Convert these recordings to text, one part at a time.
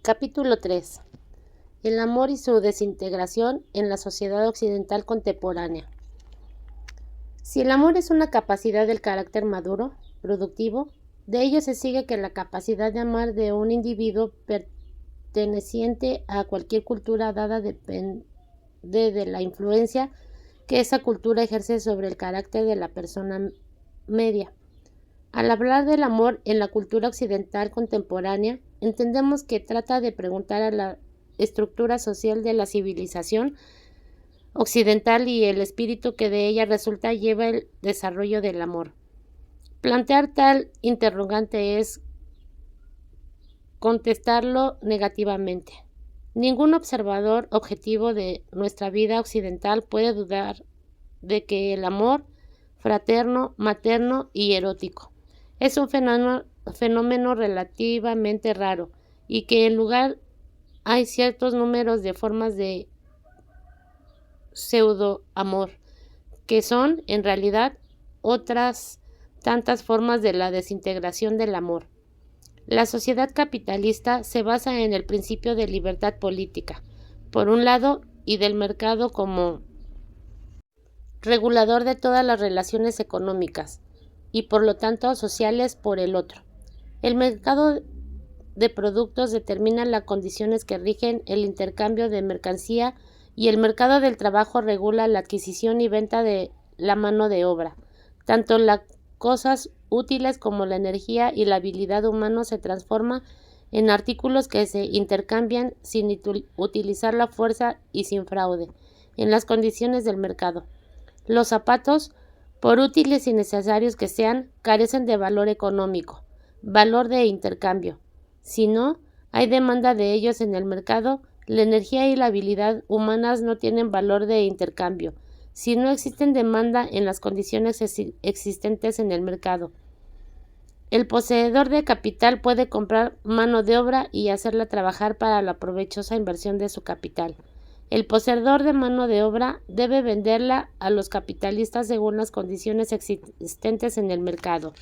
Capítulo 3. El amor y su desintegración en la sociedad occidental contemporánea. Si el amor es una capacidad del carácter maduro, productivo, de ello se sigue que la capacidad de amar de un individuo perteneciente a cualquier cultura dada depende de la influencia que esa cultura ejerce sobre el carácter de la persona media. Al hablar del amor en la cultura occidental contemporánea, entendemos que trata de preguntar a la estructura social de la civilización occidental y el espíritu que de ella resulta lleva el desarrollo del amor. Plantear tal interrogante es contestarlo negativamente. Ningún observador objetivo de nuestra vida occidental puede dudar de que el amor fraterno, materno y erótico es un fenómeno relativamente raro y que en lugar hay ciertos números de formas de pseudo-amor, que son, en realidad, otras tantas formas de la desintegración del amor. La sociedad capitalista se basa en el principio de libertad política, por un lado, y del mercado como regulador de todas las relaciones económicas, y por lo tanto sociales por el otro. El mercado de productos determina las condiciones que rigen el intercambio de mercancía y el mercado del trabajo regula la adquisición y venta de la mano de obra. Tanto las cosas útiles como la energía y la habilidad humana se transforman en artículos que se intercambian sin utilizar la fuerza y sin fraude, en las condiciones del mercado. Los zapatos, por útiles y necesarios que sean, carecen de valor económico, valor de intercambio. Si no hay demanda de ellos en el mercado, la energía y la habilidad humanas no tienen valor de intercambio. Si no existen demanda en las condiciones existentes en el mercado, el poseedor de capital puede comprar mano de obra y hacerla trabajar para la provechosa inversión de su capital. El poseedor de mano de obra debe venderla a los capitalistas según las condiciones existentes en el mercado,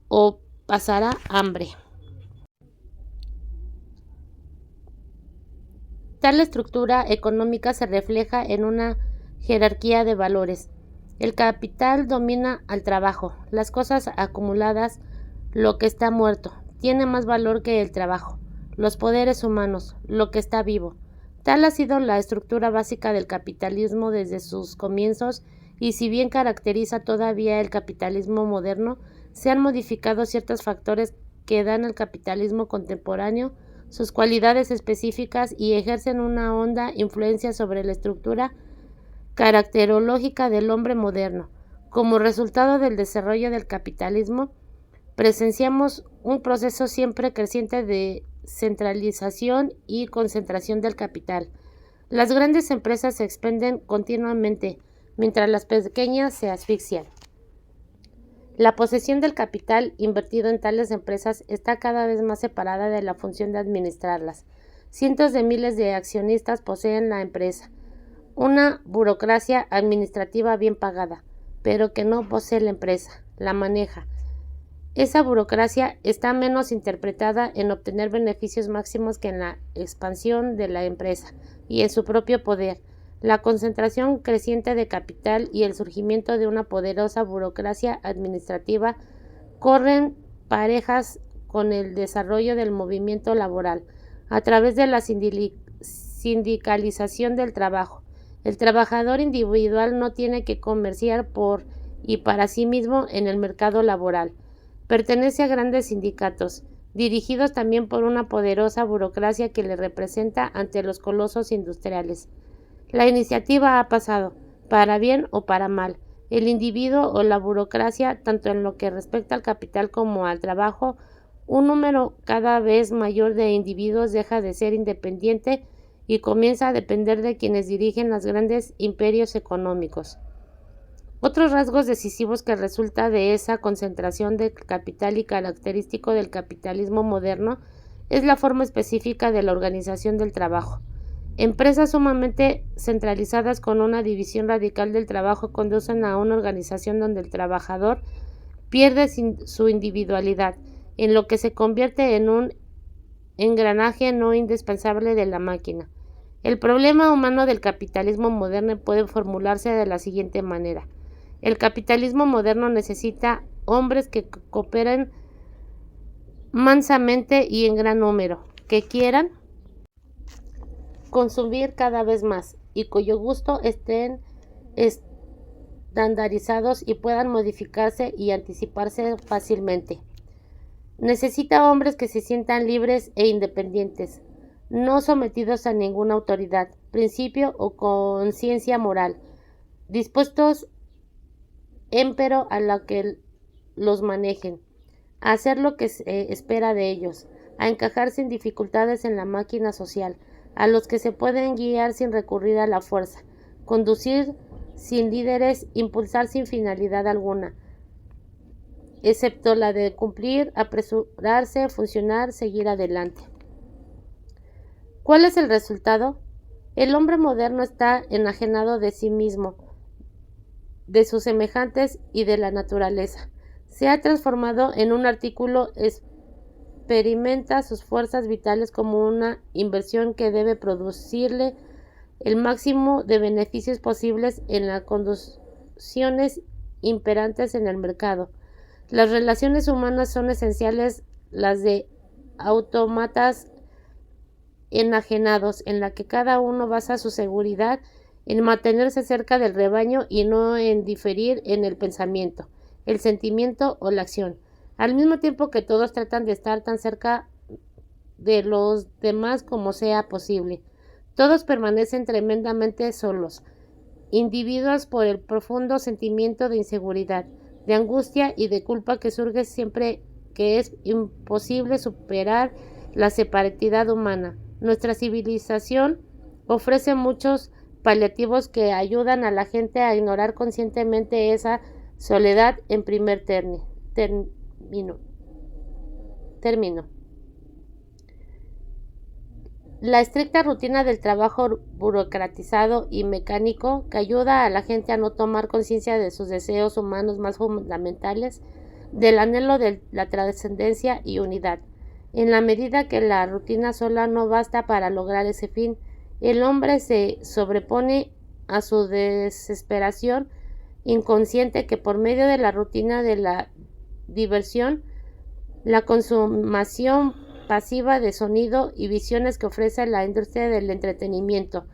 o pasará hambre. Tal estructura económica se refleja en una jerarquía de valores. El capital domina al trabajo. Las cosas acumuladas, lo que está muerto, tiene más valor que el trabajo. Los poderes humanos, lo que está vivo. Tal ha sido la estructura básica del capitalismo desde sus comienzos y si bien caracteriza todavía el capitalismo moderno, se han modificado ciertos factores que dan al capitalismo contemporáneo sus cualidades específicas y ejercen una honda influencia sobre la estructura caracterológica del hombre moderno. Como resultado del desarrollo del capitalismo, presenciamos un proceso siempre creciente de centralización y concentración del capital. Las grandes empresas se expenden continuamente, mientras las pequeñas se asfixian. La posesión del capital invertido en tales empresas está cada vez más separada de la función de administrarlas. Cientos de miles de accionistas poseen la empresa, una burocracia administrativa bien pagada, pero que no posee la empresa, la maneja. Esa burocracia está menos interpretada en obtener beneficios máximos que en la expansión de la empresa y en su propio poder. La concentración creciente de capital y el surgimiento de una poderosa burocracia administrativa corren parejas con el desarrollo del movimiento laboral a través de la sindicalización del trabajo. El trabajador individual no tiene que comerciar por y para sí mismo en el mercado laboral. Pertenece a grandes sindicatos, dirigidos también por una poderosa burocracia que le representa ante los colosos industriales. La iniciativa ha pasado, para bien o para mal. El individuo o la burocracia, tanto en lo que respecta al capital como al trabajo, un número cada vez mayor de individuos deja de ser independiente y comienza a depender de quienes dirigen los grandes imperios económicos. Otros rasgos decisivos que resulta de esa concentración de capital y característico del capitalismo moderno es la forma específica de la organización del trabajo. Empresas sumamente centralizadas con una división radical del trabajo conducen a una organización donde el trabajador pierde su individualidad, en lo que se convierte en un engranaje no indispensable de la máquina. El problema humano del capitalismo moderno puede formularse de la siguiente manera. El capitalismo moderno necesita hombres que cooperen mansamente y en gran número, que quieran consumir cada vez más y cuyo gusto estén estandarizados y puedan modificarse y anticiparse fácilmente. Necesita hombres que se sientan libres e independientes, no sometidos a ninguna autoridad, principio o conciencia moral, dispuestos empero a la que los manejen, a hacer lo que se espera de ellos, a encajar sin dificultades en la máquina social, a los que se pueden guiar sin recurrir a la fuerza, conducir sin líderes, impulsar sin finalidad alguna, excepto la de cumplir, apresurarse, funcionar, seguir adelante. ¿Cuál es el resultado? El hombre moderno está enajenado de sí mismo, de sus semejantes y de la naturaleza. Se ha transformado en un artículo, experimenta sus fuerzas vitales como una inversión que debe producirle el máximo de beneficios posibles en las condiciones imperantes en el mercado. Las relaciones humanas son esenciales las de autómatas enajenados, en la que cada uno basa su seguridad en mantenerse cerca del rebaño y no en diferir en el pensamiento, el sentimiento o la acción, al mismo tiempo que todos tratan de estar tan cerca de los demás como sea posible. Todos permanecen tremendamente solos, individuos por el profundo sentimiento de inseguridad, de angustia y de culpa que surge siempre que es imposible superar la separatidad humana. Nuestra civilización ofrece muchos paliativos que ayudan a la gente a ignorar conscientemente esa soledad en primer término. La estricta rutina del trabajo burocratizado y mecánico que ayuda a la gente a no tomar conciencia de sus deseos humanos más fundamentales, del anhelo de la trascendencia y unidad. En la medida que la rutina sola no basta para lograr ese fin, el hombre se sobrepone a su desesperación inconsciente que por medio de la rutina de la diversión, la consumación pasiva de sonido y visiones que ofrece la industria del entretenimiento.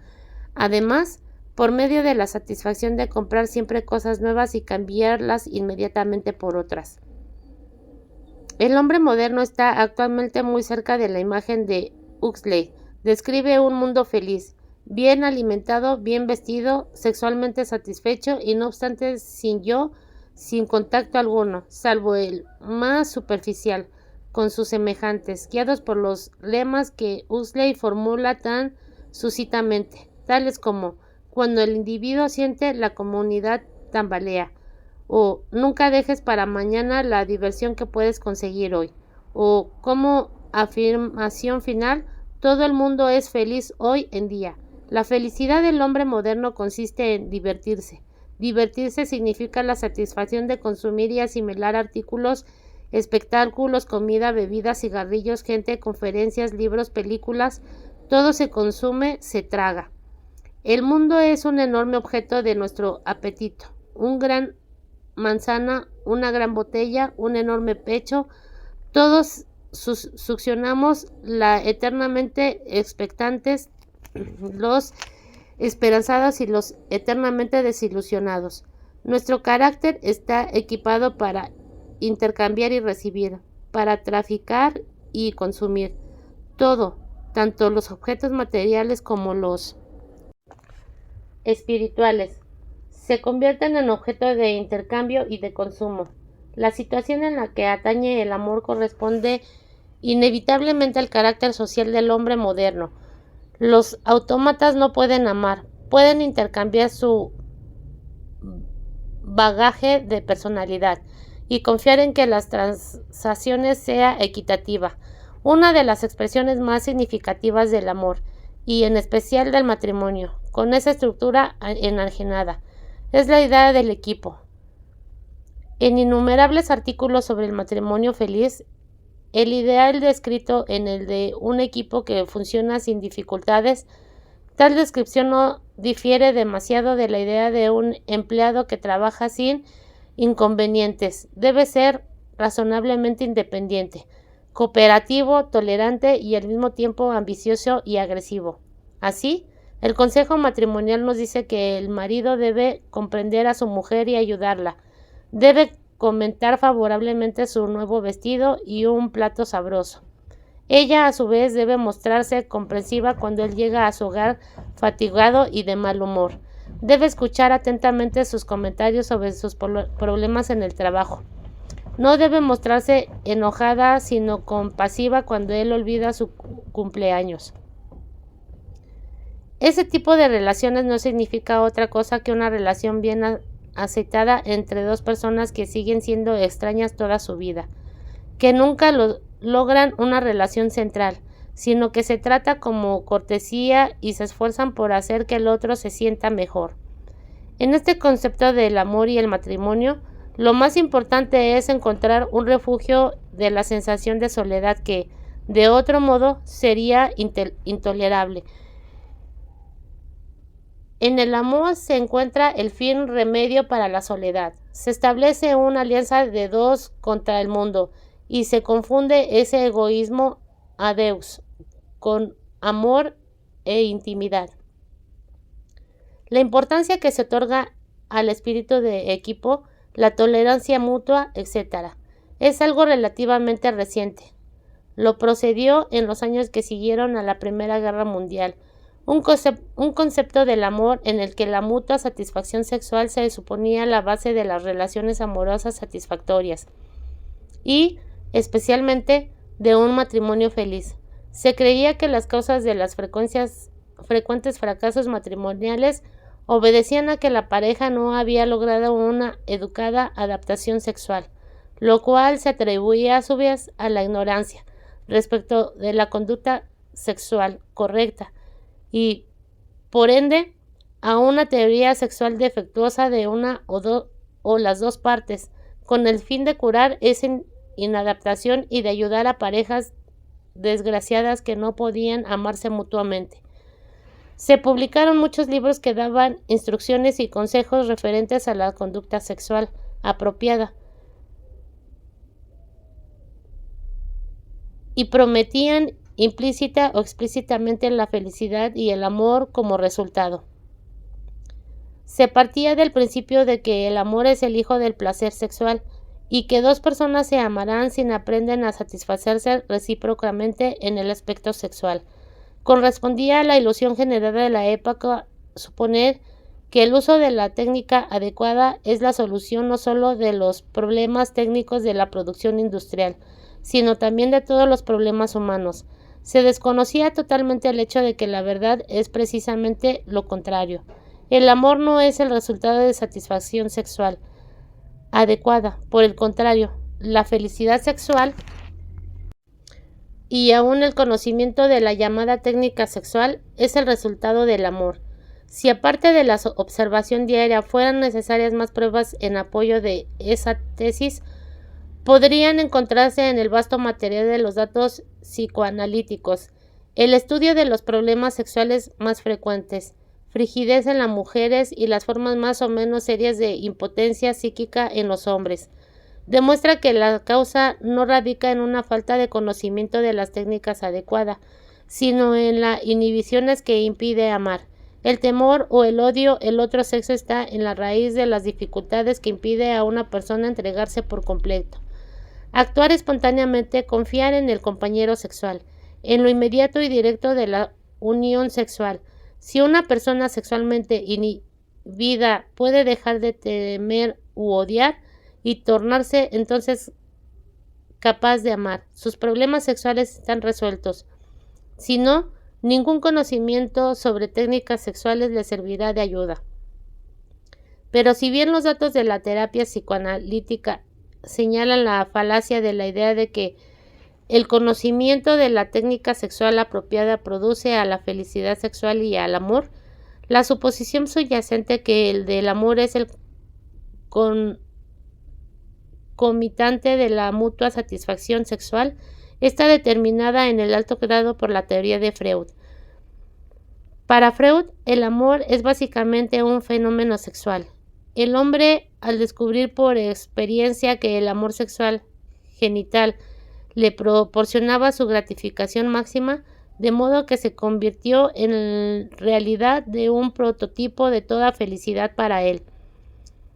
Además, por medio de la satisfacción de comprar siempre cosas nuevas y cambiarlas inmediatamente por otras. El hombre moderno está actualmente muy cerca de la imagen de Huxley. Describe un mundo feliz, bien alimentado, bien vestido, sexualmente satisfecho y no obstante sin contacto alguno, salvo el más superficial, con sus semejantes, guiados por los lemas que Huxley formula tan sucintamente, tales como cuando el individuo siente, la comunidad tambalea, o nunca dejes para mañana la diversión que puedes conseguir hoy, o como afirmación final, todo el mundo es feliz hoy en día. La felicidad del hombre moderno consiste en divertirse. Divertirse significa la satisfacción de consumir y asimilar artículos, espectáculos, comida, bebidas, cigarrillos, gente, conferencias, libros, películas. Todo se consume, se traga. El mundo es un enorme objeto de nuestro apetito, un gran manzana, una gran botella, un enorme pecho. Todos succionamos la eternamente expectantes, los esperanzados y los eternamente desilusionados. Nuestro carácter está equipado para intercambiar y recibir, para traficar y consumir. Todo, tanto los objetos materiales como los espirituales, se convierten en objeto de intercambio y de consumo. La situación en la que atañe el amor corresponde inevitablemente al carácter social del hombre moderno. Los autómatas no pueden amar, pueden intercambiar su bagaje de personalidad y confiar en que las transacciones sea equitativa. Una de las expresiones más significativas del amor, y en especial del matrimonio, con esa estructura enajenada, es la idea del equipo. En innumerables artículos sobre el matrimonio feliz, el ideal descrito en el de un equipo que funciona sin dificultades, tal descripción no difiere demasiado de la idea de un empleado que trabaja sin inconvenientes. Debe ser razonablemente independiente, cooperativo, tolerante y al mismo tiempo ambicioso y agresivo. Así, el consejo matrimonial nos dice que el marido debe comprender a su mujer y ayudarla. Debe comentar favorablemente su nuevo vestido y un plato sabroso. Ella, a su vez, debe mostrarse comprensiva cuando él llega a su hogar fatigado y de mal humor. Debe escuchar atentamente sus comentarios sobre sus problemas en el trabajo. No debe mostrarse enojada, sino compasiva cuando él olvida su cumpleaños. Ese tipo de relaciones no significa otra cosa que una relación bien aceitada entre dos personas que siguen siendo extrañas toda su vida, que nunca logran una relación central, sino que se trata como cortesía y se esfuerzan por hacer que el otro se sienta mejor. En este concepto del amor y el matrimonio, lo más importante es encontrar un refugio de la sensación de soledad que, de otro modo, sería intolerable. En el amor se encuentra el fin remedio para la soledad. Se establece una alianza de dos contra el mundo y se confunde ese egoísmo a Deus con amor e intimidad. La importancia que se otorga al espíritu de equipo, la tolerancia mutua, etc., es algo relativamente reciente. Lo procedió en los años que siguieron a la Primera Guerra Mundial, un concepto del amor en el que la mutua satisfacción sexual se suponía la base de las relaciones amorosas satisfactorias y, especialmente, de un matrimonio feliz. Se creía que las causas de los frecuentes fracasos matrimoniales obedecían a que la pareja no había logrado una educada adaptación sexual, lo cual se atribuía a su vez a la ignorancia respecto de la conducta sexual correcta y, por ende, a una teoría sexual defectuosa de una o las dos partes, con el fin de curar esa inadaptación y de ayudar a parejas desgraciadas que no podían amarse mutuamente. Se publicaron muchos libros que daban instrucciones y consejos referentes a la conducta sexual apropiada y prometían implícita o explícitamente la felicidad y el amor como resultado. Se partía del principio de que el amor es el hijo del placer sexual y que dos personas se amarán si aprenden a satisfacerse recíprocamente en el aspecto sexual. Correspondía a la ilusión generada de la época suponer que el uso de la técnica adecuada es la solución no solo de los problemas técnicos de la producción industrial, sino también de todos los problemas humanos. Se desconocía totalmente el hecho de que la verdad es precisamente lo contrario. El amor no es el resultado de satisfacción sexual adecuada. Por el contrario, la felicidad sexual y aún el conocimiento de la llamada técnica sexual es el resultado del amor. Si aparte de la observación diaria fueran necesarias más pruebas en apoyo de esa tesis, podrían encontrarse en el vasto material de los datos psicoanalíticos, el estudio de los problemas sexuales más frecuentes, frigidez en las mujeres y las formas más o menos serias de impotencia psíquica en los hombres. Demuestra que la causa no radica en una falta de conocimiento de las técnicas adecuadas, sino en las inhibiciones que impide amar. El temor o el odio al otro sexo está en la raíz de las dificultades que impide a una persona entregarse por completo. Actuar espontáneamente, confiar en el compañero sexual, en lo inmediato y directo de la unión sexual. Si una persona sexualmente inhibida puede dejar de temer u odiar y tornarse entonces capaz de amar, sus problemas sexuales están resueltos. Si no, ningún conocimiento sobre técnicas sexuales le servirá de ayuda. Pero si bien los datos de la terapia psicoanalítica señalan la falacia de la idea de que el conocimiento de la técnica sexual apropiada produce a la felicidad sexual y al amor, la suposición subyacente que el del amor es el concomitante de la mutua satisfacción sexual está determinada en el alto grado por la teoría de Freud. Para Freud, el amor es básicamente un fenómeno sexual. El hombre, al descubrir por experiencia que el amor sexual genital le proporcionaba su gratificación máxima, de modo que se convirtió en realidad de un prototipo de toda felicidad para él.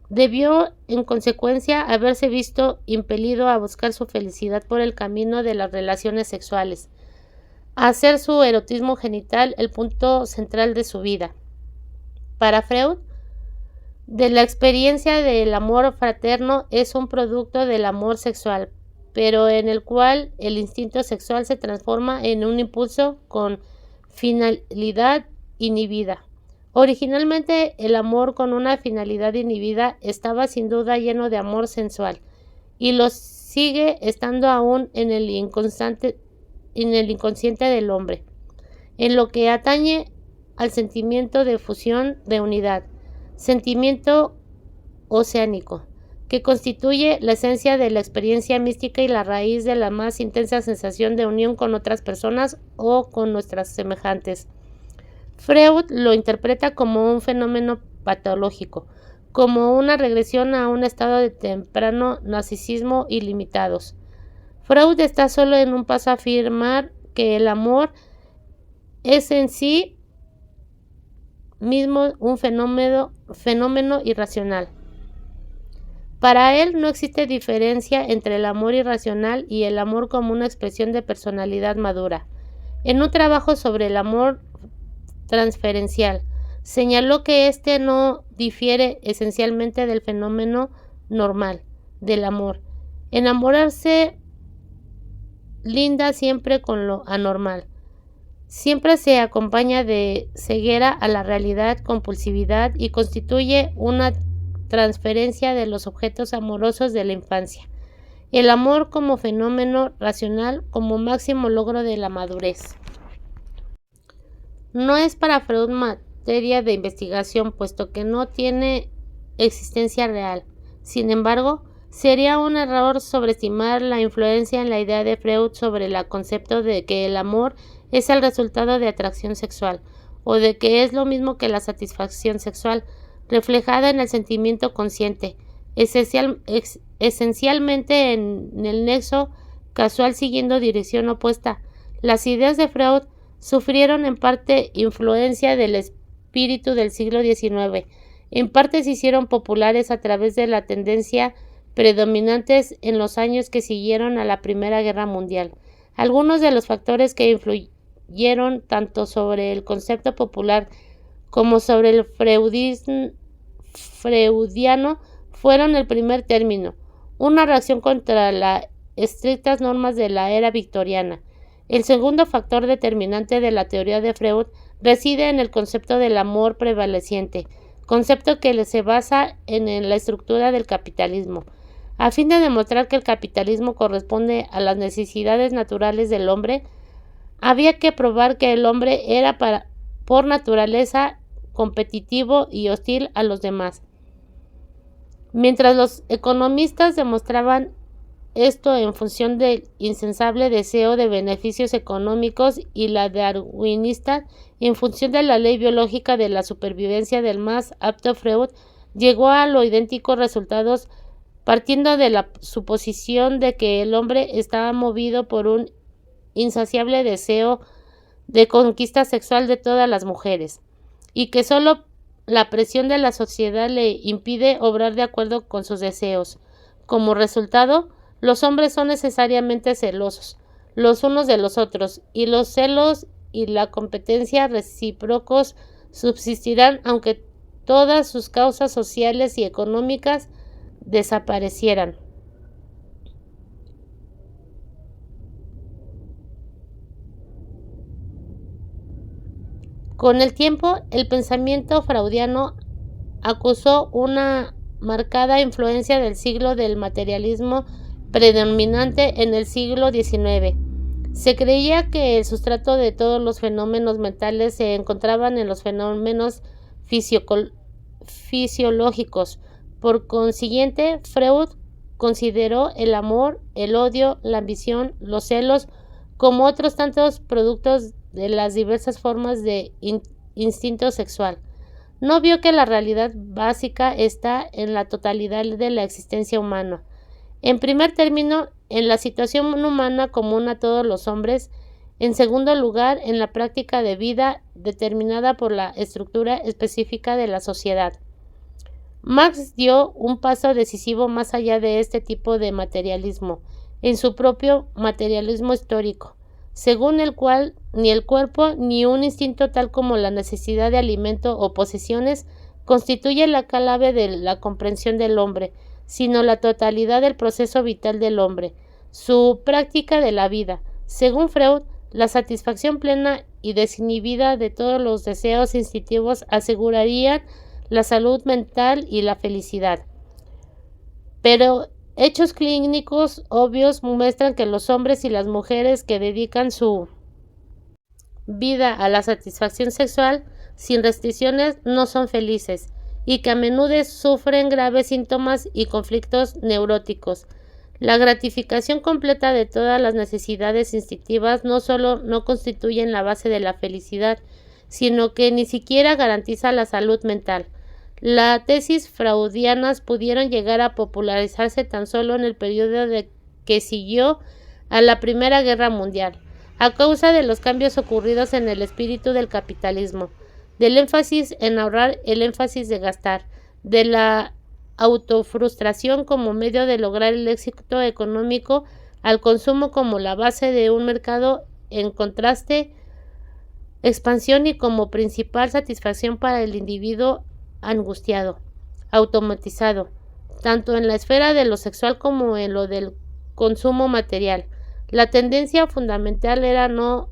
Debió, en consecuencia, haberse visto impelido a buscar su felicidad por el camino de las relaciones sexuales, a hacer su erotismo genital el punto central de su vida. Para Freud, de la experiencia del amor fraterno es un producto del amor sexual, pero en el cual el instinto sexual se transforma en un impulso con finalidad inhibida. Originalmente, el amor con una finalidad inhibida estaba sin duda lleno de amor sensual, y lo sigue estando aún en el inconsciente del hombre, en lo que atañe al sentimiento de fusión, de unidad, sentimiento oceánico, que constituye la esencia de la experiencia mística y la raíz de la más intensa sensación de unión con otras personas o con nuestras semejantes. Freud lo interpreta como un fenómeno patológico, como una regresión a un estado de temprano narcisismo ilimitados. Freud está solo en un paso a afirmar que el amor es en sí mismo un fenómeno irracional. Para él no existe diferencia entre el amor irracional y el amor como una expresión de personalidad madura. En un trabajo sobre el amor transferencial, señaló que éste no difiere esencialmente del fenómeno normal del amor. Enamorarse linda siempre con lo anormal. Siempre se acompaña de ceguera a la realidad, compulsividad y constituye una transferencia de los objetos amorosos de la infancia. El amor como fenómeno racional, como máximo logro de la madurez. No es para Freud materia de investigación, puesto que no tiene existencia real. Sin embargo, sería un error sobreestimar la influencia en la idea de Freud sobre el concepto de que el amor es el resultado de atracción sexual, o de que es lo mismo que la satisfacción sexual, reflejada en el sentimiento consciente, esencialmente en el nexo casual siguiendo dirección opuesta. Las ideas de Freud sufrieron en parte influencia del espíritu del siglo XIX, en parte se hicieron populares a través de la tendencia predominantes en los años que siguieron a la Primera Guerra Mundial. Algunos de los factores que influyeron tanto sobre el concepto popular como sobre el freudiano fueron el primer término, una reacción contra las estrictas normas de la era victoriana. El segundo factor determinante de la teoría de Freud reside en el concepto del amor prevaleciente, concepto que se basa en la estructura del capitalismo. A fin de demostrar que el capitalismo corresponde a las necesidades naturales del hombre, había que probar que el hombre era por naturaleza competitivo y hostil a los demás. Mientras los economistas demostraban esto en función del insaciable deseo de beneficios económicos y la darwinista en función de la ley biológica de la supervivencia del más apto, Freud llegó a los idénticos resultados partiendo de la suposición de que el hombre estaba movido por un insaciable deseo de conquista sexual de todas las mujeres, y que solo la presión de la sociedad le impide obrar de acuerdo con sus deseos. Como resultado, los hombres son necesariamente celosos, los unos de los otros, y los celos y la competencia recíprocos subsistirán aunque todas sus causas sociales y económicas desaparecieran. Con el tiempo, el pensamiento freudiano acusó una marcada influencia del siglo del materialismo predominante en el siglo XIX. Se creía que el sustrato de todos los fenómenos mentales se encontraban en los fenómenos fisiológicos. Por consiguiente, Freud consideró el amor, el odio, la ambición, los celos, como otros tantos productos de las diversas formas de instinto sexual. No vio que la realidad básica está en la totalidad de la existencia humana. En primer término, en la situación humana común a todos los hombres. En segundo lugar, en la práctica de vida determinada por la estructura específica de la sociedad. Marx dio un paso decisivo más allá de este tipo de materialismo, en su propio materialismo histórico, según el cual ni el cuerpo ni un instinto tal como la necesidad de alimento o posesiones constituye la clave de la comprensión del hombre, sino la totalidad del proceso vital del hombre, su práctica de la vida. Según Freud, la satisfacción plena y desinhibida de todos los deseos instintivos asegurarían la salud mental y la felicidad. Pero hechos clínicos obvios muestran que los hombres y las mujeres que dedican su vida a la satisfacción sexual sin restricciones no son felices y que a menudo sufren graves síntomas y conflictos neuróticos. La gratificación completa de todas las necesidades instintivas no solo no constituyen la base de la felicidad, sino que ni siquiera garantiza la salud mental. Las tesis freudianas pudieron llegar a popularizarse tan solo en el periodo que siguió a la Primera Guerra Mundial, a causa de los cambios ocurridos en el espíritu del capitalismo, del énfasis en ahorrar, el énfasis de gastar, de la autofrustración como medio de lograr el éxito económico, al consumo como la base de un mercado en contraste, expansión y como principal satisfacción para el individuo angustiado, automatizado, tanto en la esfera de lo sexual como en lo del consumo material. La tendencia fundamental era no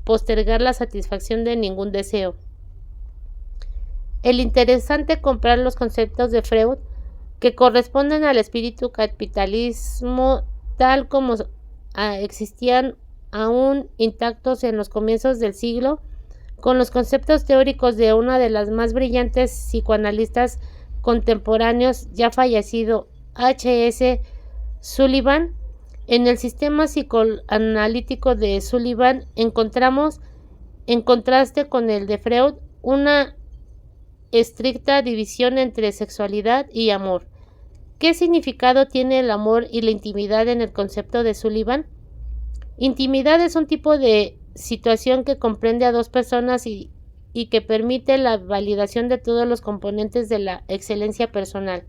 postergar la satisfacción de ningún deseo. El interesante comprar los conceptos de Freud que corresponden al espíritu capitalismo tal como existían aún intactos en los comienzos del siglo, con los conceptos teóricos de una de las más brillantes psicoanalistas contemporáneos, ya fallecido, H.S. Sullivan. En el sistema psicoanalítico de Sullivan encontramos, en contraste con el de Freud, una estricta división entre sexualidad y amor. ¿Qué significado tiene el amor y la intimidad en el concepto de Sullivan? Intimidad es un tipo de situación que comprende a dos personas y que permite la validación de todos los componentes de la excelencia personal.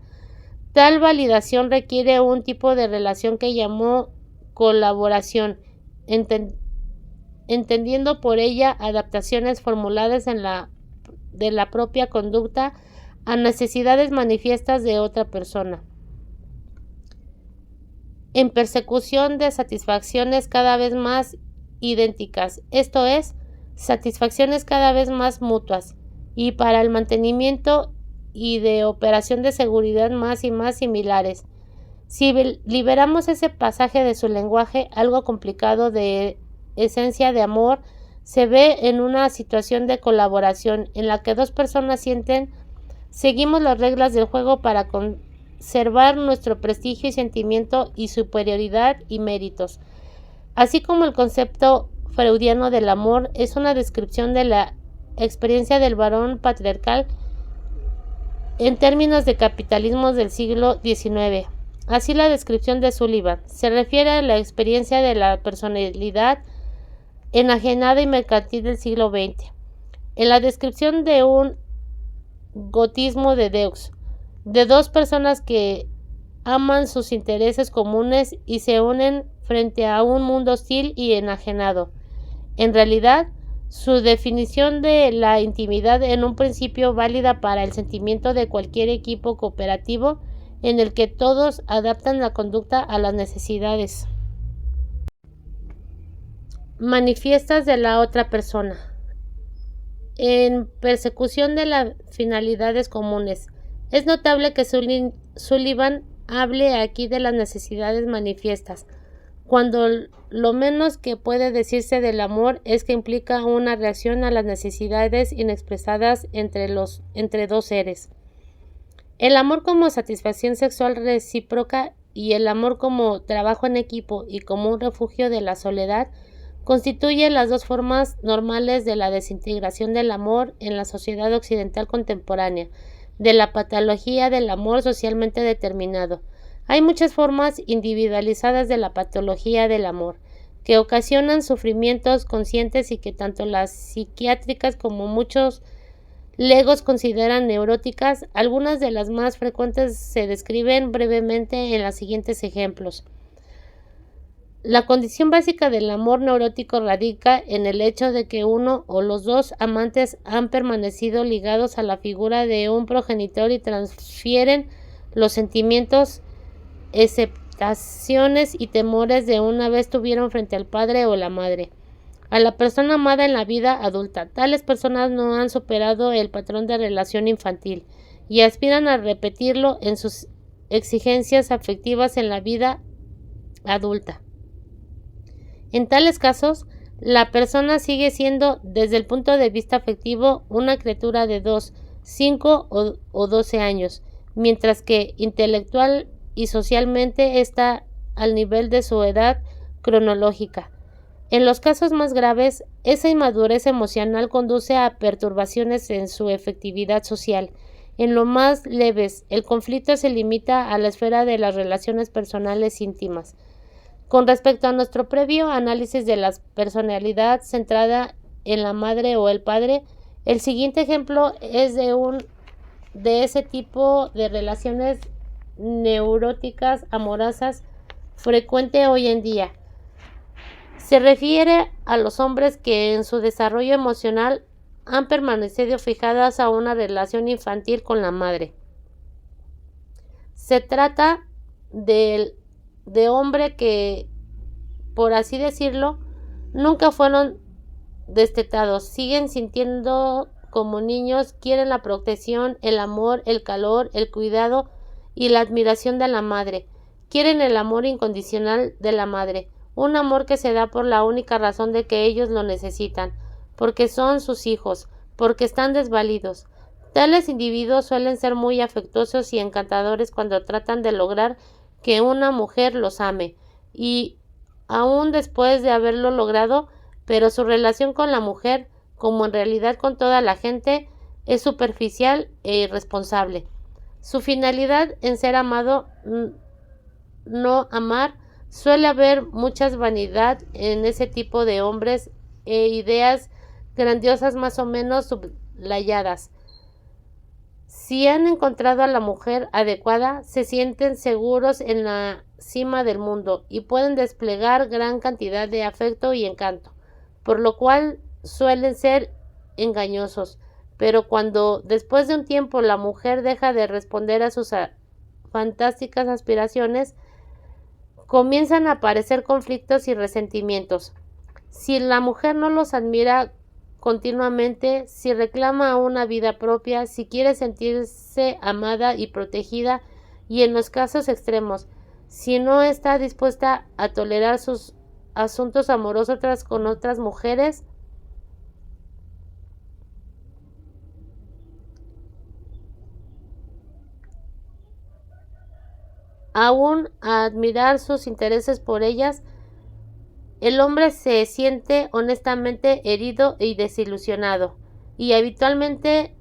Tal validación requiere un tipo de relación que llamó colaboración, entendiendo por ella adaptaciones formuladas de la propia conducta a necesidades manifiestas de otra persona, en persecución de satisfacciones cada vez más idénticas, esto es, satisfacciones cada vez más mutuas, y para el mantenimiento y de operación de seguridad más y más similares. Si liberamos ese pasaje de su lenguaje, algo complicado de esencia de amor, se ve en una situación de colaboración en la que dos personas seguimos las reglas del juego para conservar nuestro prestigio y sentimiento y superioridad y méritos. Así como el concepto freudiano del amor es una descripción de la experiencia del varón patriarcal en términos de capitalismo del siglo XIX. Así la descripción de Sullivan se refiere a la experiencia de la personalidad enajenada y mercantil del siglo XX. En la descripción de un gotismo de Deux, de dos personas que aman sus intereses comunes y se unen frente a un mundo hostil y enajenado. En realidad, su definición de la intimidad en un principio válida para el sentimiento de cualquier equipo cooperativo en el que todos adaptan la conducta a las necesidades manifiestas de la otra persona, en persecución de las finalidades comunes. Es notable que Sullivan hable aquí de las necesidades manifiestas, cuando lo menos que puede decirse del amor es que implica una reacción a las necesidades inexpresadas entre dos seres. El amor como satisfacción sexual recíproca y el amor como trabajo en equipo y como un refugio de la soledad, constituye las dos formas normales de la desintegración del amor en la sociedad occidental contemporánea, de la patología del amor socialmente determinado. Hay muchas formas individualizadas de la patología del amor, que ocasionan sufrimientos conscientes y que tanto las psiquiátricas como muchos legos consideran neuróticas. Algunas de las más frecuentes se describen brevemente en los siguientes ejemplos. La condición básica del amor neurótico radica en el hecho de que uno o los dos amantes han permanecido ligados a la figura de un progenitor y transfieren los sentimientos, expectaciones y temores de una vez tuvieron frente al padre o la madre a la persona amada en la vida adulta. Tales personas no han superado el patrón de relación infantil y aspiran a repetirlo en sus exigencias afectivas en la vida adulta. En tales casos, la persona sigue siendo, desde el punto de vista afectivo, una criatura de 2, 5 o 12 años, mientras que intelectual y socialmente está al nivel de su edad cronológica. En los casos más graves, esa inmadurez emocional conduce a perturbaciones en su efectividad social. En lo más leves, el conflicto se limita a la esfera de las relaciones personales íntimas. Con respecto a nuestro previo análisis de la personalidad centrada en la madre o el padre, el siguiente ejemplo es de ese tipo de relaciones neuróticas amorosas frecuente hoy en día. Se refiere a los hombres que en su desarrollo emocional han permanecido fijadas a una relación infantil con la madre. Se trata de hombres que, por así decirlo, nunca fueron destetados, siguen sintiendo como niños, quieren la protección, el amor, el calor, el cuidado y la admiración de la madre, quieren el amor incondicional de la madre, un amor que se da por la única razón de que ellos lo necesitan, porque son sus hijos, porque están desvalidos. Tales individuos suelen ser muy afectuosos y encantadores cuando tratan de lograr que una mujer los ame, y aún después de haberlo logrado, pero su relación con la mujer, como en realidad con toda la gente, es superficial e irresponsable. Su finalidad en ser amado, no amar, suele haber mucha vanidad en ese tipo de hombres e ideas grandiosas más o menos subrayadas. Si han encontrado a la mujer adecuada, se sienten seguros en la cima del mundo y pueden desplegar gran cantidad de afecto y encanto, por lo cual suelen ser engañosos. Pero cuando después de un tiempo la mujer deja de responder a sus fantásticas aspiraciones, comienzan a aparecer conflictos y resentimientos. Si la mujer no los admira continuamente, si reclama una vida propia, si quiere sentirse amada y protegida, y en los casos extremos, si no está dispuesta a tolerar sus asuntos amorosos con otras mujeres, aún a admirar sus intereses por ellas, el hombre se siente honestamente herido y desilusionado, y habitualmente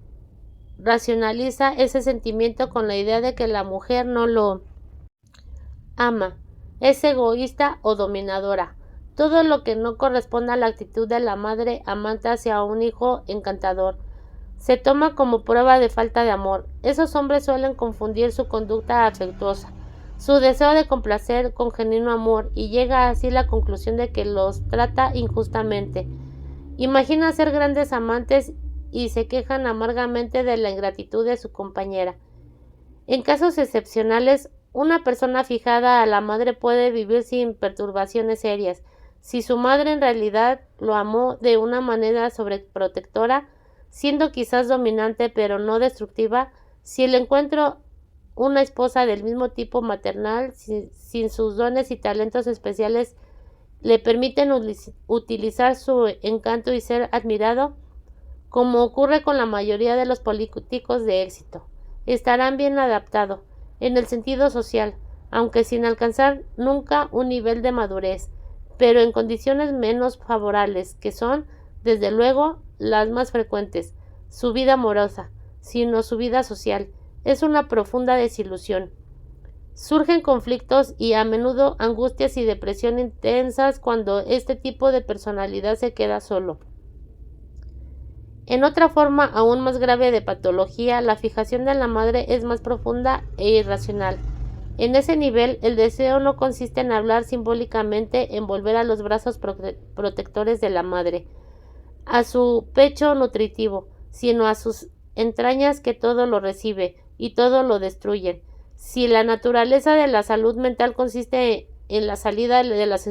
racionaliza ese sentimiento con la idea de que la mujer no lo ama, es egoísta o dominadora. Todo lo que no corresponde a la actitud de la madre amante hacia un hijo encantador se toma como prueba de falta de amor. Esos hombres suelen confundir su conducta afectuosa, su deseo de complacer con genuino amor, y llega así a la conclusión de que los trata injustamente. Imagina ser grandes amantes y se quejan amargamente de la ingratitud de su compañera. En casos excepcionales, una persona fijada a la madre puede vivir sin perturbaciones serias. Si su madre en realidad lo amó de una manera sobreprotectora, siendo quizás dominante pero no destructiva, si el encuentro una esposa del mismo tipo maternal, sin sus dones y talentos especiales, le permiten utilizar su encanto y ser admirado, como ocurre con la mayoría de los políticos de éxito, estarán bien adaptados en el sentido social. aunque sin alcanzar nunca un nivel de madurez, pero en condiciones menos favorables, que son, desde luego, las más frecuentes, su vida amorosa, sino su vida social. Es una profunda desilusión. Surgen conflictos y a menudo angustias y depresión intensas cuando este tipo de personalidad se queda solo. En otra forma aún más grave de patología, la fijación de la madre es más profunda e irracional. En ese nivel, el deseo no consiste en hablar simbólicamente en volver a los brazos protectores de la madre, a su pecho nutritivo, sino a sus entrañas que todo lo recibe y todo lo destruyen. Si la naturaleza de la salud mental consiste en la salida de las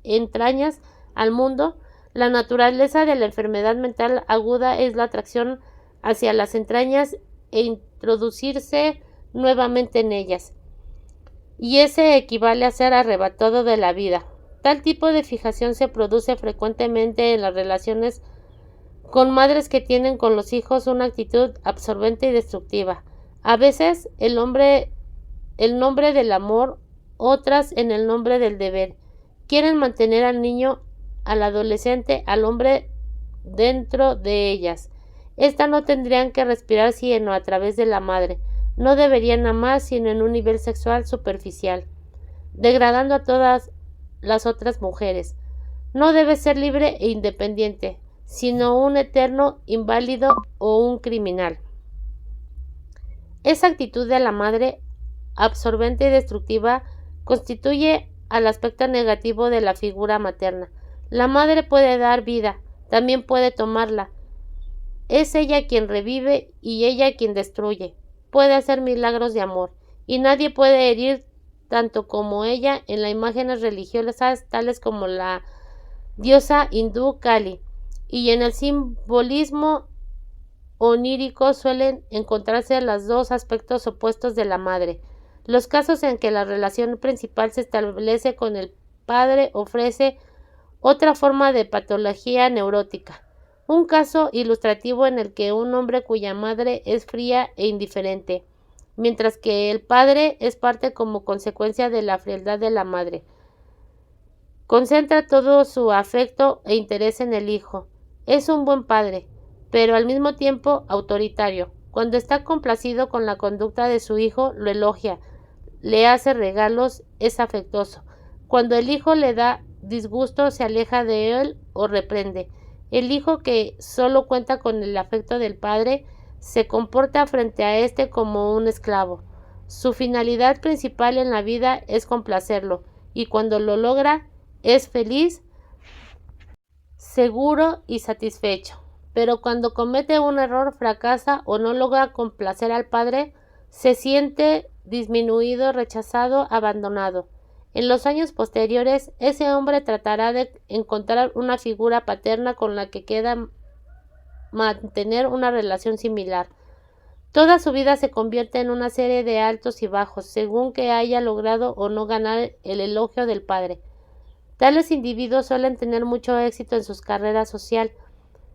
entrañas al mundo, la naturaleza de la enfermedad mental aguda es la atracción hacia las entrañas e introducirse nuevamente en ellas. Y ese equivale a ser arrebatado de la vida. Tal tipo de fijación se produce frecuentemente en las relaciones con madres que tienen con los hijos una actitud absorbente y destructiva. A veces el nombre del amor, otras en el nombre del deber. Quieren mantener al niño, al adolescente, al hombre dentro de ellas. Estas no tendrían que respirar sino a través de la madre. No deberían amar sino en un nivel sexual superficial, degradando a todas las otras mujeres. No debe ser libre e independiente, sino un eterno inválido o un criminal. Esa actitud de la madre, absorbente y destructiva, constituye al aspecto negativo de la figura materna. La madre puede dar vida, también puede tomarla. Es ella quien revive y ella quien destruye. Puede hacer milagros de amor, y nadie puede herir tanto como ella en las imágenes religiosas tales como la diosa hindú Kali, y en el simbolismo onírico suelen encontrarse los dos aspectos opuestos de la madre. Los casos en que la relación principal se establece con el padre ofrece otra forma de patología neurótica. Un caso ilustrativo en el que un hombre cuya madre es fría e indiferente, mientras que el padre es parte como consecuencia de la frialdad de la madre. Concentra todo su afecto e interés en el hijo. Es un buen padre, pero al mismo tiempo autoritario. Cuando está complacido con la conducta de su hijo, lo elogia, le hace regalos, es afectuoso. Cuando el hijo le da disgusto, se aleja de él o reprende. El hijo que solo cuenta con el afecto del padre se comporta frente a éste como un esclavo. Su finalidad principal en la vida es complacerlo, y cuando lo logra, es feliz, seguro y satisfecho. Pero cuando comete un error, fracasa o no logra complacer al padre, se siente disminuido, rechazado, abandonado. En los años posteriores, ese hombre tratará de encontrar una figura paterna con la que queda mantener una relación similar. Toda su vida se convierte en una serie de altos y bajos, según que haya logrado o no ganar el elogio del padre. Tales individuos suelen tener mucho éxito en su carrera social.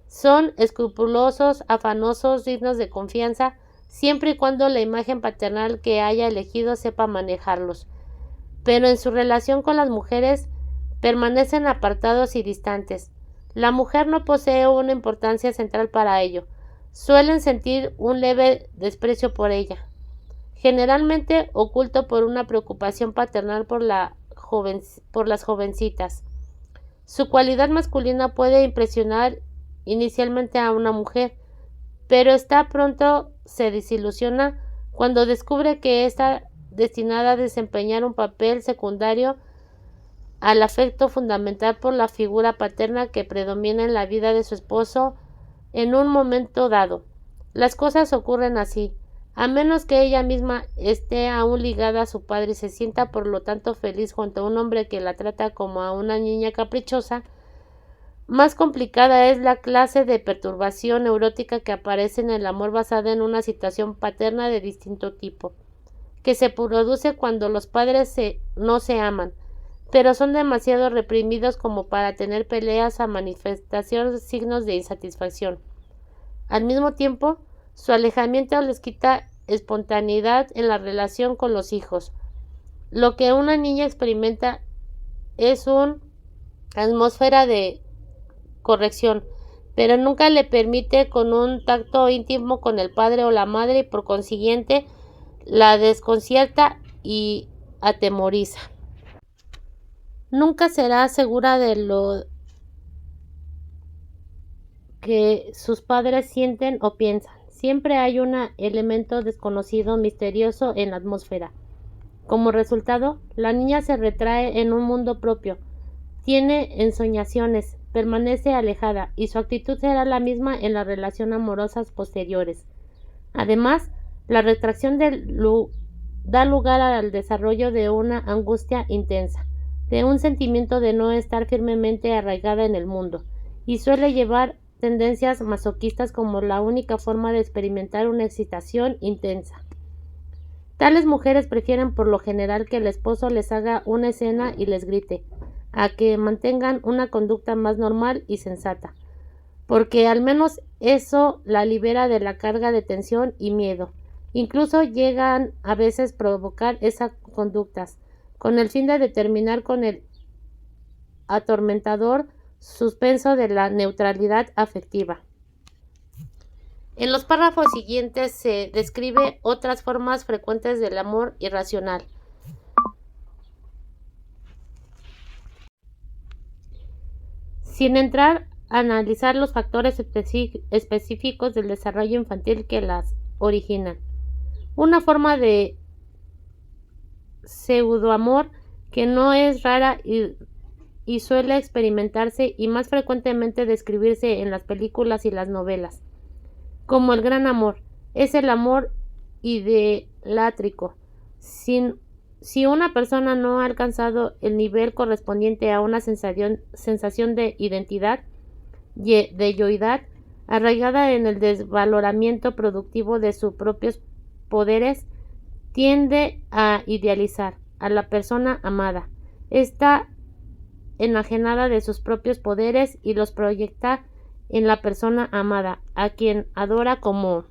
Son escrupulosos, afanosos, dignos de confianza, siempre y cuando la imagen paternal que haya elegido sepa manejarlos. Pero en su relación con las mujeres permanecen apartados y distantes. La mujer no posee una importancia central para ello. Suelen sentir un leve desprecio por ella, generalmente oculto por una preocupación paternal por las jovencitas. Su cualidad masculina puede impresionar inicialmente a una mujer, pero pronto se desilusiona cuando descubre que está destinada a desempeñar un papel secundario al afecto fundamental por la figura paterna que predomina en la vida de su esposo en un momento dado. Las cosas ocurren así, a menos que ella misma esté aún ligada a su padre y se sienta por lo tanto feliz junto a un hombre que la trata como a una niña caprichosa. Más complicada es la clase de perturbación neurótica que aparece en el amor basada en una situación paterna de distinto tipo, que se produce cuando los padres no se aman, pero son demasiado reprimidos como para tener peleas a manifestación signos de insatisfacción. Al mismo tiempo, su alejamiento les quita espontaneidad en la relación con los hijos. Lo que una niña experimenta es una atmósfera de corrección, pero nunca le permite con un tacto íntimo con el padre o la madre y por consiguiente la desconcierta y atemoriza. Nunca será segura de lo que sus padres sienten o piensan. Siempre hay un elemento desconocido, misterioso en la atmósfera. Como resultado, la niña se retrae en un mundo propio, tiene ensoñaciones, permanece alejada y su actitud será la misma en las relaciones amorosas posteriores. Además, la retracción da lugar al desarrollo de una angustia intensa, de un sentimiento de no estar firmemente arraigada en el mundo, y suele llevar tendencias masoquistas como la única forma de experimentar una excitación intensa. Tales mujeres prefieren por lo general que el esposo les haga una escena y les grite, a que mantengan una conducta más normal y sensata, porque al menos eso la libera de la carga de tensión y miedo. Incluso llegan a veces provocar esas conductas, con el fin de determinar con el atormentador suspenso de la neutralidad afectiva. En los párrafos siguientes se describe otras formas frecuentes del amor irracional. Sin entrar a analizar los factores específicos del desarrollo infantil que las originan. Una forma de pseudoamor que no es rara y suele experimentarse y más frecuentemente describirse en las películas y las novelas, como el gran amor, es el amor idolátrico. Si una persona no ha alcanzado el nivel correspondiente a una sensación de identidad, de yoidad, arraigada en el desvaloramiento productivo de sus propios poderes, tiende a idealizar a la persona amada. Está enajenada de sus propios poderes y los proyecta en la persona amada, a quien adora como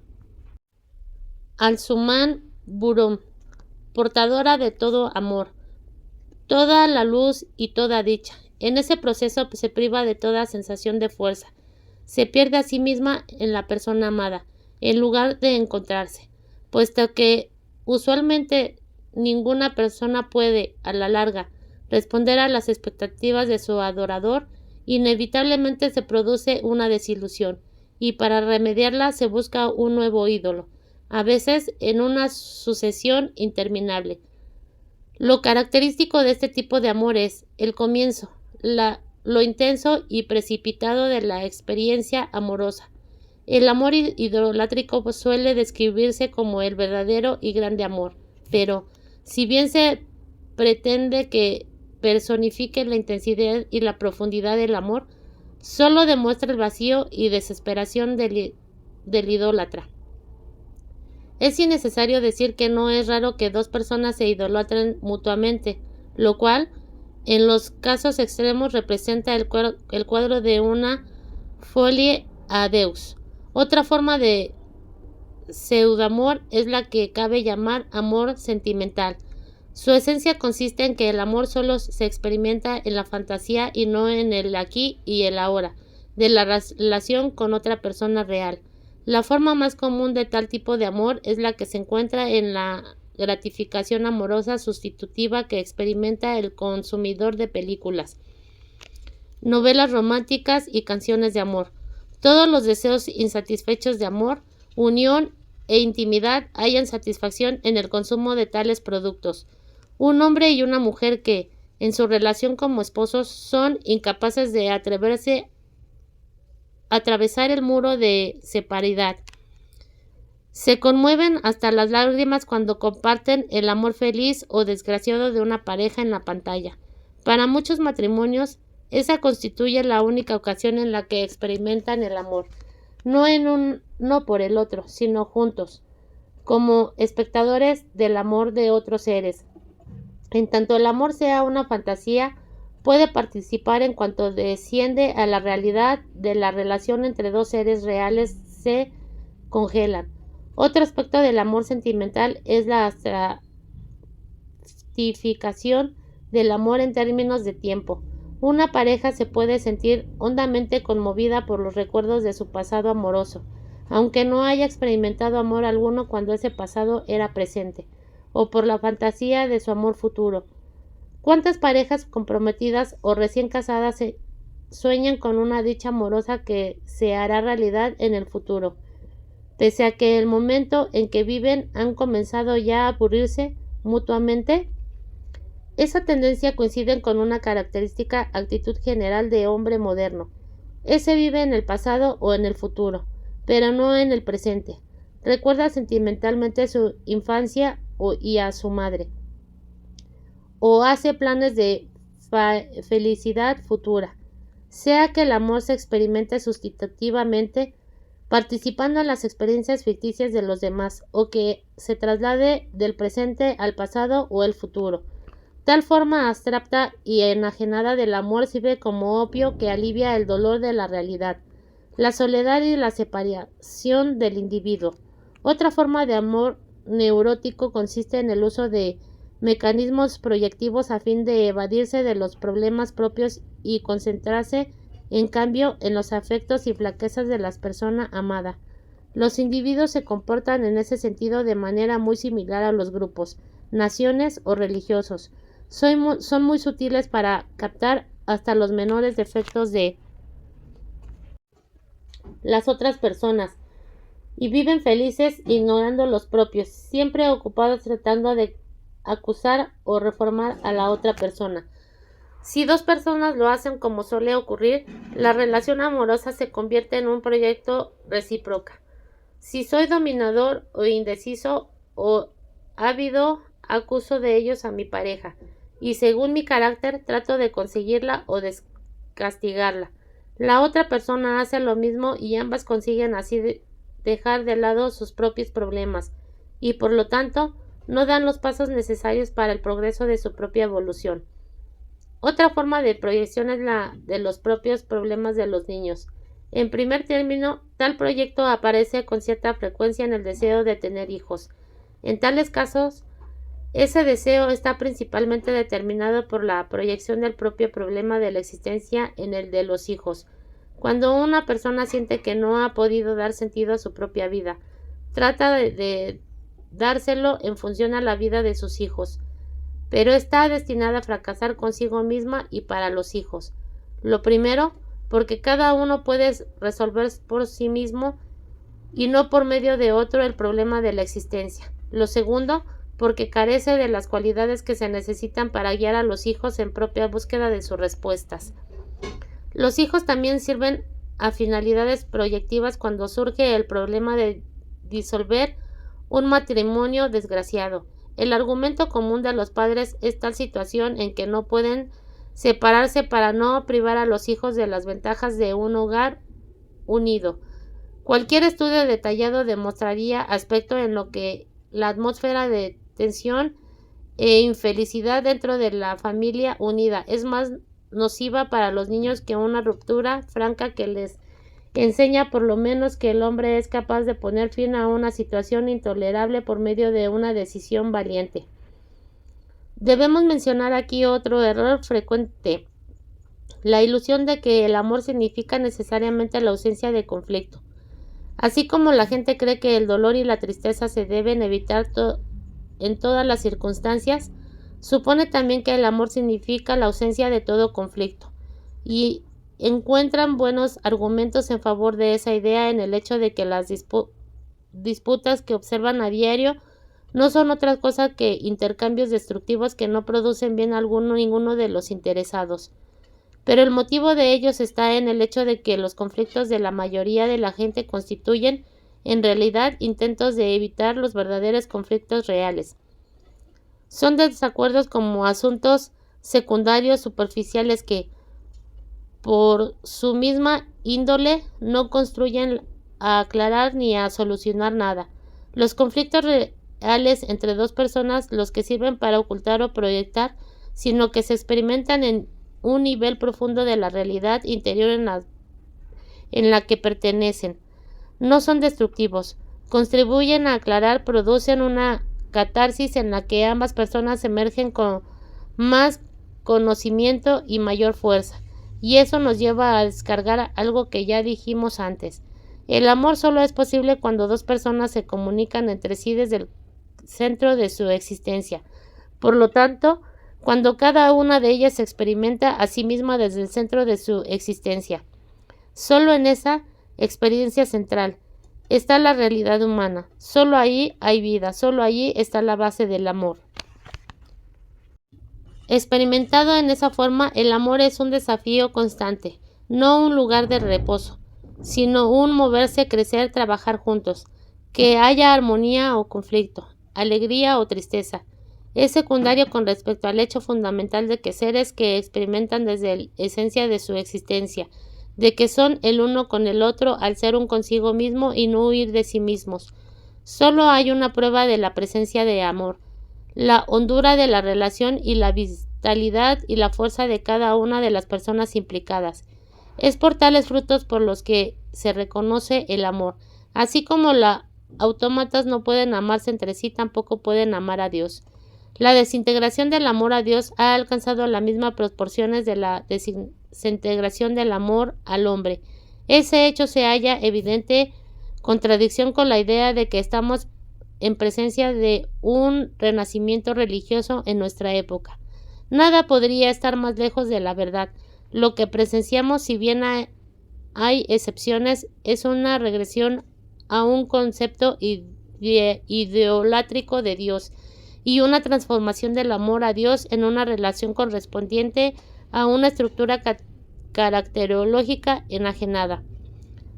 Al-Suman Burum, portadora de todo amor, toda la luz y toda dicha. En ese proceso se priva de toda sensación de fuerza, se pierde a sí misma en la persona amada, en lugar de encontrarse, puesto que usualmente ninguna persona puede, a la larga, responder a las expectativas de su adorador, inevitablemente se produce una desilusión, y para remediarla se busca un nuevo ídolo, a veces en una sucesión interminable. Lo característico de este tipo de amor es el comienzo, lo intenso y precipitado de la experiencia amorosa. El amor idolátrico suele describirse como el verdadero y grande amor, pero si bien se pretende que personifique la intensidad y la profundidad del amor, solo demuestra el vacío y desesperación del idólatra. Es innecesario decir que no es raro que dos personas se idolatren mutuamente, lo cual, en los casos extremos, representa el cuadro de una folie à deux. Otra forma de pseudoamor es la que cabe llamar amor sentimental. Su esencia consiste en que el amor solo se experimenta en la fantasía y no en el aquí y el ahora de la relación con otra persona real. La forma más común de tal tipo de amor es la que se encuentra en la gratificación amorosa sustitutiva que experimenta el consumidor de películas, novelas románticas y canciones de amor. Todos los deseos insatisfechos de amor, unión e intimidad hallan satisfacción en el consumo de tales productos. Un hombre y una mujer que, en su relación como esposos, son incapaces de atreverse a atravesar el muro de separidad. Se conmueven hasta las lágrimas cuando comparten el amor feliz o desgraciado de una pareja en la pantalla. Para muchos matrimonios, esa constituye la única ocasión en la que experimentan el amor, no por el otro, sino juntos, como espectadores del amor de otros seres. En tanto el amor sea una fantasía, puede participar en cuanto desciende a la realidad de la relación entre dos seres reales se congelan. Otro aspecto del amor sentimental es la cuantificación del amor en términos de tiempo. Una pareja se puede sentir hondamente conmovida por los recuerdos de su pasado amoroso, aunque no haya experimentado amor alguno cuando ese pasado era presente, o por la fantasía de su amor futuro. ¿Cuántas parejas comprometidas o recién casadas sueñan con una dicha amorosa que se hará realidad en el futuro, pese a que el momento en que viven han comenzado ya a aburrirse mutuamente? Esa tendencia coincide con una característica actitud general de hombre moderno. Ese vive en el pasado o en el futuro, pero no en el presente. Recuerda sentimentalmente su infancia y a su madre, o hace planes de felicidad futura. Sea que el amor se experimente sustitutivamente, participando en las experiencias ficticias de los demás, o que se traslade del presente al pasado o el futuro. Tal forma abstracta y enajenada del amor sirve como opio que alivia el dolor de la realidad, la soledad y la separación del individuo. Otra forma de amor neurótico consiste en el uso de mecanismos proyectivos a fin de evadirse de los problemas propios y concentrarse, en cambio, en los afectos y flaquezas de la persona amada. Los individuos se comportan en ese sentido de manera muy similar a los grupos, naciones o religiosos. Son muy sutiles para captar hasta los menores defectos de las otras personas y viven felices ignorando los propios, siempre ocupados tratando de acusar o reformar a la otra persona. Si dos personas lo hacen como suele ocurrir, la relación amorosa se convierte en un proyecto recíproca. Si soy dominador o indeciso o ávido, acuso de ellos a mi pareja, y según mi carácter trato de conseguirla o de castigarla. La otra persona hace lo mismo y ambas consiguen así dejar de lado sus propios problemas y por lo tanto no dan los pasos necesarios para el progreso de su propia evolución. Otra forma de proyección es la de los propios problemas de los niños. En primer término, tal proyecto aparece con cierta frecuencia en el deseo de tener hijos. En tales casos, ese deseo está principalmente determinado por la proyección del propio problema de la existencia en el de los hijos. Cuando una persona siente que no ha podido dar sentido a su propia vida, trata de dárselo en función a la vida de sus hijos, pero está destinada a fracasar consigo misma y para los hijos. Lo primero, porque cada uno puede resolver por sí mismo y no por medio de otro el problema de la existencia. Lo segundo, porque carece de las cualidades que se necesitan para guiar a los hijos en propia búsqueda de sus respuestas. Los hijos también sirven a finalidades proyectivas cuando surge el problema de disolver un matrimonio desgraciado. El argumento común de los padres es tal situación en que no pueden separarse para no privar a los hijos de las ventajas de un hogar unido. Cualquier estudio detallado demostraría aspecto en lo que la atmósfera de tensión e infelicidad dentro de la familia unida es más nociva para los niños que una ruptura franca que les enseña por lo menos que el hombre es capaz de poner fin a una situación intolerable por medio de una decisión valiente. Debemos mencionar aquí otro error frecuente, la ilusión de que el amor significa necesariamente la ausencia de conflicto. Así como la gente cree que el dolor y la tristeza se deben evitar en todas las circunstancias, supone también que el amor significa la ausencia de todo conflicto, y encuentran buenos argumentos en favor de esa idea en el hecho de que las disputas que observan a diario no son otra cosa que intercambios destructivos que no producen bien alguno ninguno de los interesados. Pero el motivo de ellos está en el hecho de que los conflictos de la mayoría de la gente constituyen, en realidad, intentos de evitar los verdaderos conflictos reales. Son desacuerdos como asuntos secundarios superficiales que, por su misma índole, no construyen a aclarar ni a solucionar nada. Los conflictos reales entre dos personas, los que sirven para ocultar o proyectar, sino que se experimentan en un nivel profundo de la realidad interior en la que pertenecen. No son destructivos, contribuyen a aclarar, producen una catarsis en la que ambas personas emergen con más conocimiento y mayor fuerza. Y eso nos lleva a descargar algo que ya dijimos antes. El amor solo es posible cuando dos personas se comunican entre sí desde el centro de su existencia. Por lo tanto, cuando cada una de ellas se experimenta a sí misma desde el centro de su existencia. Solo en esa experiencia central está la realidad humana. Solo ahí hay vida, solo allí está la base del amor. Experimentado en esa forma, el amor es un desafío constante, no un lugar de reposo, sino un moverse, crecer, trabajar juntos, que haya armonía o conflicto, alegría o tristeza. Es secundario con respecto al hecho fundamental de que seres que experimentan desde la esencia de su existencia, de que son el uno con el otro al ser un consigo mismo y no huir de sí mismos. Solo hay una prueba de la presencia de amor, la hondura de la relación y la vitalidad y la fuerza de cada una de las personas implicadas. Es por tales frutos por los que se reconoce el amor. Así como los autómatas no pueden amarse entre sí, tampoco pueden amar a Dios. La desintegración del amor a Dios ha alcanzado las mismas proporciones de la desintegración del amor al hombre. Ese hecho se halla evidente contradicción con la idea de que estamos en presencia de un renacimiento religioso en nuestra época. Nada podría estar más lejos de la verdad. Lo que presenciamos, si bien hay excepciones, es una regresión a un concepto idolátrico de Dios y una transformación del amor a Dios en una relación correspondiente a una estructura caracterológica enajenada.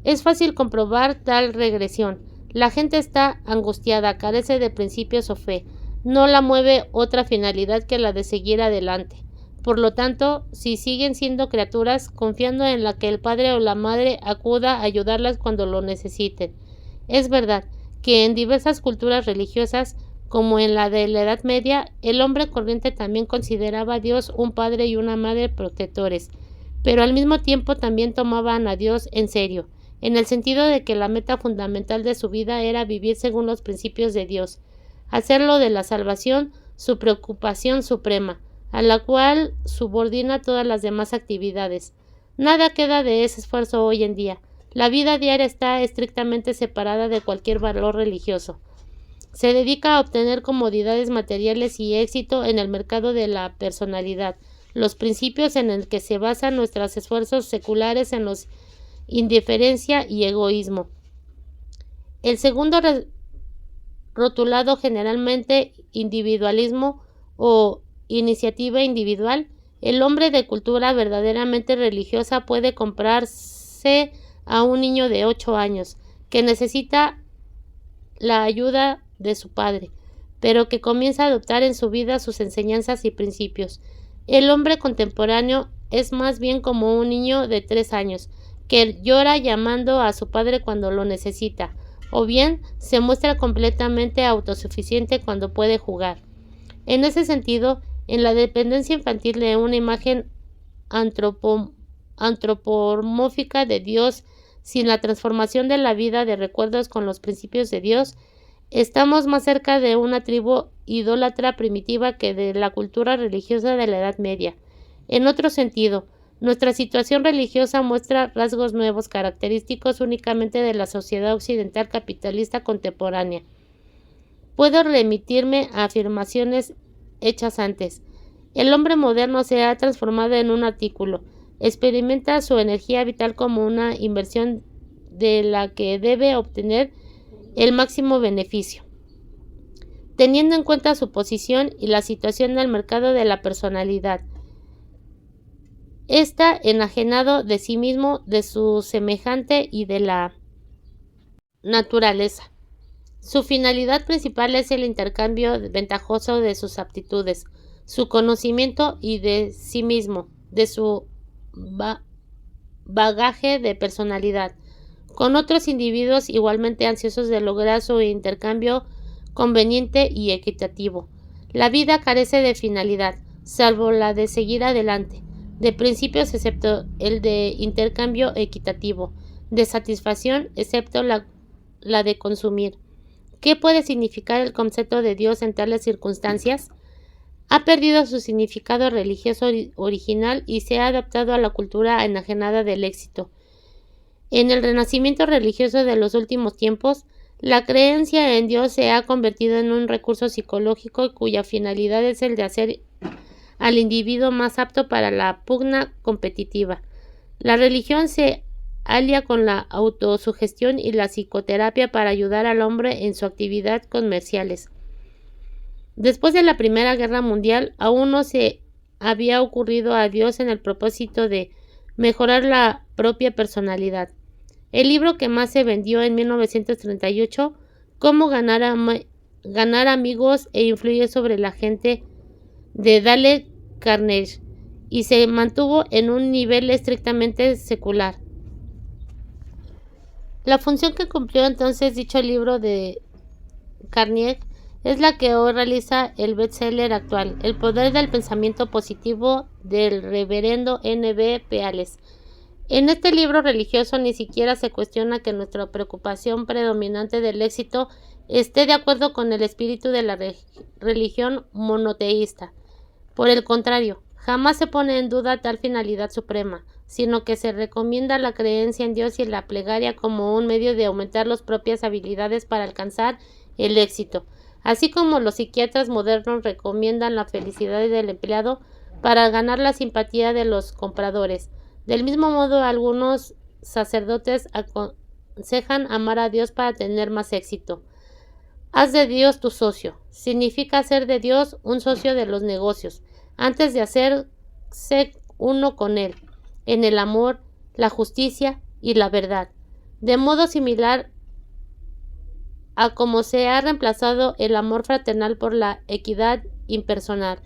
Es fácil comprobar tal regresión. La gente está angustiada, carece de principios o fe. No la mueve otra finalidad que la de seguir adelante. Por lo tanto, si siguen siendo criaturas, confiando en la que el padre o la madre acuda a ayudarlas cuando lo necesiten. Es verdad que en diversas culturas religiosas, como en la de la Edad Media, el hombre corriente también consideraba a Dios un padre y una madre protectores, pero al mismo tiempo también tomaban a Dios en serio, en el sentido de que la meta fundamental de su vida era vivir según los principios de Dios, hacerlo de la salvación su preocupación suprema, a la cual subordina todas las demás actividades. Nada queda de ese esfuerzo hoy en día. La vida diaria está estrictamente separada de cualquier valor religioso. Se dedica a obtener comodidades materiales y éxito en el mercado de la personalidad. Los principios en el que se basan nuestros esfuerzos seculares en los indiferencia y egoísmo. El segundo rotulado generalmente individualismo o iniciativa individual, el hombre de cultura verdaderamente religiosa puede comprarse a un niño de 8 años que necesita la ayuda de su padre, pero que comienza a adoptar en su vida sus enseñanzas y principios. El hombre contemporáneo es más bien como un niño de 3 años, que llora llamando a su padre cuando lo necesita, o bien se muestra completamente autosuficiente cuando puede jugar. En ese sentido, en la dependencia infantil de una imagen antropomórfica de Dios, sin la transformación de la vida de recuerdos con los principios de Dios, estamos más cerca de una tribu idólatra primitiva que de la cultura religiosa de la Edad Media. En otro sentido, nuestra situación religiosa muestra rasgos nuevos característicos únicamente de la sociedad occidental capitalista contemporánea. Puedo remitirme a afirmaciones hechas antes. El hombre moderno se ha transformado en un artículo. Experimenta su energía vital como una inversión de la que debe obtener el máximo beneficio, teniendo en cuenta su posición y la situación del mercado de la personalidad. Está enajenado de sí mismo, de su semejante y de la naturaleza. Su finalidad principal es el intercambio ventajoso de sus aptitudes, su conocimiento y de sí mismo, de su bagaje de personalidad, con otros individuos igualmente ansiosos de lograr su intercambio conveniente y equitativo. La vida carece de finalidad, salvo la de seguir adelante, de principios excepto el de intercambio equitativo, de satisfacción excepto la de consumir. ¿Qué puede significar el concepto de Dios en tales circunstancias? Ha perdido su significado religioso original y se ha adaptado a la cultura enajenada del éxito. En el renacimiento religioso de los últimos tiempos, la creencia en Dios se ha convertido en un recurso psicológico cuya finalidad es el de hacer al individuo más apto para la pugna competitiva. La religión se alia con la autosugestión y la psicoterapia para ayudar al hombre en su actividad comerciales. Después de la Primera Guerra Mundial, aún no se había ocurrido a Dios en el propósito de mejorar la propia personalidad. El libro que más se vendió en 1938, Cómo ganar amigos e influir sobre la gente, de Dale Carnegie, y se mantuvo en un nivel estrictamente secular. La función que cumplió entonces dicho libro de Carnegie es la que hoy realiza el bestseller actual, El poder del pensamiento positivo, del reverendo N.B. Peales. En este libro religioso ni siquiera se cuestiona que nuestra preocupación predominante del éxito esté de acuerdo con el espíritu de la religión monoteísta. Por el contrario, jamás se pone en duda tal finalidad suprema, sino que se recomienda la creencia en Dios y la plegaria como un medio de aumentar las propias habilidades para alcanzar el éxito, así como los psiquiatras modernos recomiendan la felicidad del empleado para ganar la simpatía de los compradores. Del mismo modo, algunos sacerdotes aconsejan amar a Dios para tener más éxito. Haz de Dios tu socio. Significa hacer de Dios un socio de los negocios, antes de hacerse uno con Él, en el amor, la justicia y la verdad. De modo similar a cómo se ha reemplazado el amor fraternal por la equidad impersonal.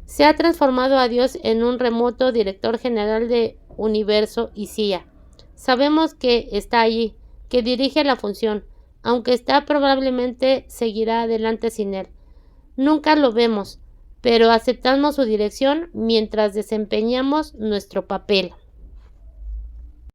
Se ha transformado a Dios en un remoto director general de universo y CIA. Sabemos que está allí, que dirige la función, aunque probablemente seguirá adelante sin él. Nunca lo vemos, pero aceptamos su dirección mientras desempeñamos nuestro papel.